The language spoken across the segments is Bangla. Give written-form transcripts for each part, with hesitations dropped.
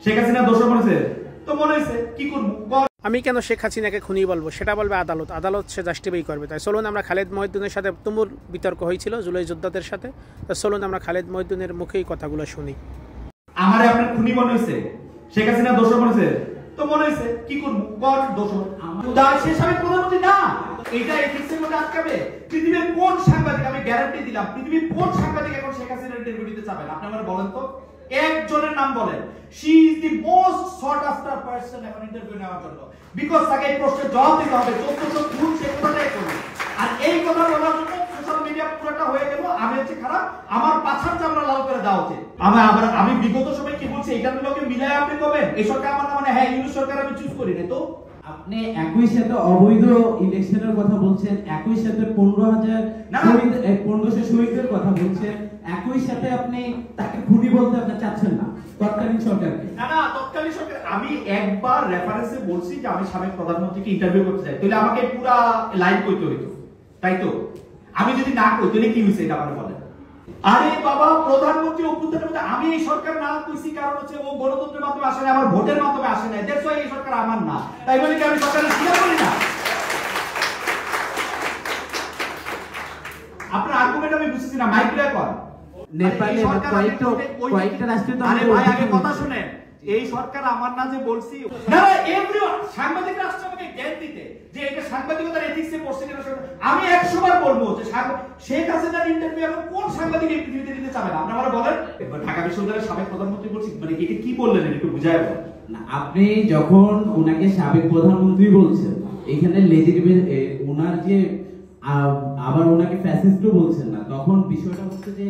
শেখ হাসিনা দোষর মনেছে তো মনে হয়েছে কি করবো। আমি কেন শেখ হাসিনাকে খুনি বলবো সেটা বলবে আদালত, আদালত সে জাস্টিফাই করবে। তাই চলুন আমরা খালেদ মহিউদ্দিনের সাথে তুমুল বিতর্ক হয়েছিল জুলাই যোদ্ধাদের সাথে, তো চলুন আমরা খালেদ মহিউদ্দিনের মুখেই কথাগুলো শুনি। আমারে আপনার খুনি মনে হয়েছে, শেখ হাসিনা দোষর মনেছে তো মনে হয়েছে কি করবো। কর দোষর সে সাবেক প্রধানমন্ত্রী না, এটা এথিক্সের মধ্যে আটকাবে। পৃথিবীর কোন সাংবাদিক, আমি গ্যারান্টি দিলাম, পৃথিবীর কোন সাংবাদিক এখন শেখ হাসিনার ইন্টারভিউ দিতে চাবেন? আপনি আমার বলেন তো, একজনের নাম বলেন। She is the most sort after person এখন ইন্টারভিউ নেওয়ার জন্য, বিকজ তাকে এই প্রশ্নের জবাব দিতে হবে। 1400 খুন সে কথাটাই করবে, আর এই কথা বলার জন্য সোশ্যাল মিডিয়া পুরোটা হয়ে গেল আমি হচ্ছে খারাপ, আমার পাছার চামড়া লাল করে দেওয়া উচিত। আমি বিগত সময় কি বলছি, এটার লোকে মিলাই আপনি কবেন এই সরকার আমার না, মানে হ্যাঁ ইউনিট সরকার আমি চুজ করি না। তো আপনি একই সাথে অবৈধ ইলেকশনের কথা বলছেন, একই সাথে 1500 শহীদের কথা বলছেন, একই সাথে আপনি তাকে খুনি বলতে আপনি চাচ্ছেন না তৎকালীন সরকারকে। না তৎকালীন সরকার, আমি একবার রেফারেন্সে বলছি যে আমি সাবেক প্রধানমন্ত্রীকে ইন্টারভিউ করতে চাই, তাহলে আমাকে পুরো লাইন কইতে হইতো, তাই তো? আমি যদি না কই তাহলে কি হইছে এটা আপনি বলেন। আরে বাবা, প্রধানমন্ত্রী অভ্যুত্থানের মধ্যে আমি এই সরকার না কইছি কারণ হচ্ছে ও গণতন্ত্রের মাধ্যমে আসে না, আমার ভোটের মাধ্যমে আসে না, দ্যাটস ওয়াই এই সরকার আমার না। তাই বলে কি আমি সরকারের স্বীকার করি না? আপনার আর্গুমেন্ট আমি বুঝতেছি না, মাইক্রো কর। নেপালে কয়েকটা রাষ্ট্রে তো আরে ভাই আগে কথা শুনেন, এই সরকার আমার না যে বলছি না, এভরিওয়ান সাংবাদিক রাষ্ট্র আমাকে জ্ঞান দিতে যে এটা সাংবাদিকতার এথিক্সে পড়ছে কিনা। আমি 100 বার বলবো যে শেখ হাসিনার ইন্টারভিউ এখন কোন সাংবাদিক এই পৃথিবীতে দিতে চাবে না? আপনারা বলেন। ঢাকা বিশ্ববিদ্যালয়ের সাবেক প্রধানমন্ত্রী বলছি, মানে এটা কি বললেন একটু বুঝায় বলেন। না, আপনি যখন ওনাকে সাবেক প্রধানমন্ত্রী বলছেন, এখানে লেজিটিমেট ওনার যে আবার ওনাকে ফ্যাসিস্টও বলছেন না, তখন বিষয়টা হচ্ছে যে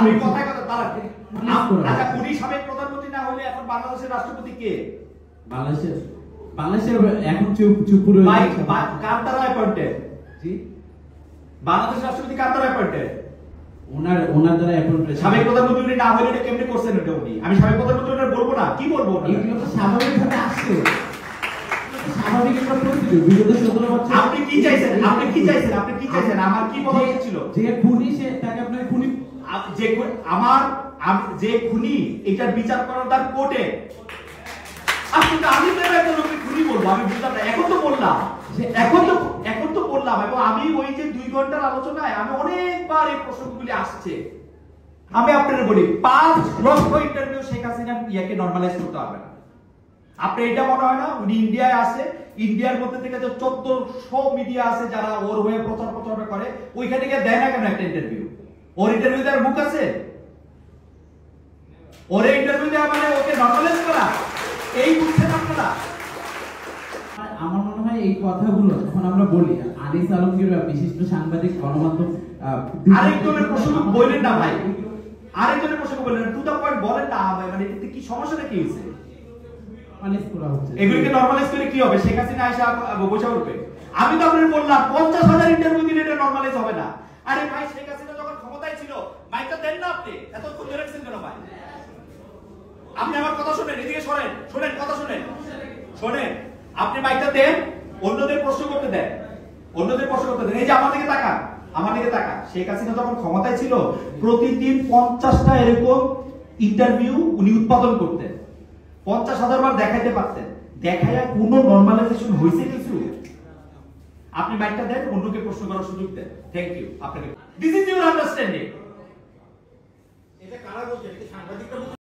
আমি কথায় কথা দাঁড়ান। আচ্ছা, উনি সাবেক প্রধানমন্ত্রী না হলে এখন বাংলাদেশের রাষ্ট্রপতি কে? বাংলাদেশের এখন চুপ করে কার দ্বারা অ্যাপয়েন্টেড? জি, বাংলাদেশের রাষ্ট্রপতি কার দ্বারা অ্যাপয়েন্টেড? ওনার দ্বারা অ্যাপয়েন্টেড। সাবেক প্রধানমন্ত্রী না হলে এটা কেমনে করছেন এটা উনি? আমি সাবেক প্রধানমন্ত্রী বলবো না, কি বলবো? এগুলো তো স্বাভাবিকভাবে আসছে, স্বাভাবিক একটা প্রসিডিউর। বিগত 17 বছর আপনি কি চাইছেন? আপনি কি চাইছেন? আপনি কি চাইছেন? আমার কি বলা উচিত ছিল? যে খুনি সে তাকে আপনার খুনি, যে আমার যে খুনি এটার বিচার করার তার কোর্টে। আপনি তো আমি তো একটা লোককে খুনি বলবো, আমি বুঝলাম না। এখন তো বললাম এবং আমি ওই যে 2 ঘন্টার আলোচনায় আমি অনেকবার এই প্রসঙ্গগুলি আসছে। আমি আপনাদের বলি 5 লক্ষ ইন্টারভিউ শেখ হাসিনা ইয়াকে নরমালাইজ করতে পারবে না। আপনি এটা মনে হয় না উনি ইন্ডিয়ায় আসে, ইন্ডিয়ার মধ্যে থেকে যে 1400 মিডিয়া আছে যারা ওর হয়ে প্রচার করে, ওইখানে গিয়ে দেয় না কেন একটা ইন্টারভিউ? ওর ইন্টারভিউ দেওয়ার মুখ আছে? ওরে ইন্টারভিউ দেওয়া মানে ওকে নরমালাইজ করা, এই বুঝছেন আপনারা? আমার মনে হয় এই কথাগুলো যখন আমরা বলি, আনিস আলমগীর বিশিষ্ট সাংবাদিক, গণমাধ্যম আরেকজনের প্রসঙ্গ বললেন না ভাই, আরেকজনের প্রসঙ্গ বললেন না, টু দা পয়েন্ট বলেন না। মানে এতে কি সমস্যাটা কি হয়েছে? এগুলোকে নরমালাইজ করে কি হবে? শেখ হাসিনা এসে বসে উঠবে? আমি তো আপনাদের বললাম 50,000 ইন্টারভিউ দিলে এটা নরমালাইজ হবে না। আরে ভাই, শেখ হাসিনা যখন ক্ষমতায় ছিল মাইকটা দেন না আপনি, এতক্ষণ ধরে রাখছেন কেন ভাই? আপনি আমার কথা শুনেন, এদিকে শোনেন কথা শোনেন। আপনি মাইকটা দেন, অন্যদের প্রশ্ন করতে দেন। এই যে আমার দিকে তাকান। শেখ হাসিনা যখন ক্ষমতায় ছিল প্রতিদিন 50টা এরকম ইন্টারভিউ উনি উৎপাদন করতেন, 50,000 বার দেখাইতে পারতেন। দেখাইয়া কোনো নরমালাইজেশন হয়েছে কিছু? আপনি মাইকটা দেন, অন্যকে প্রশ্ন করার সুযোগ দেন। থ্যাংক ইউ আপনাকে। This is your understanding. এটা কারা বলছে? এটা সাংবাদিকরা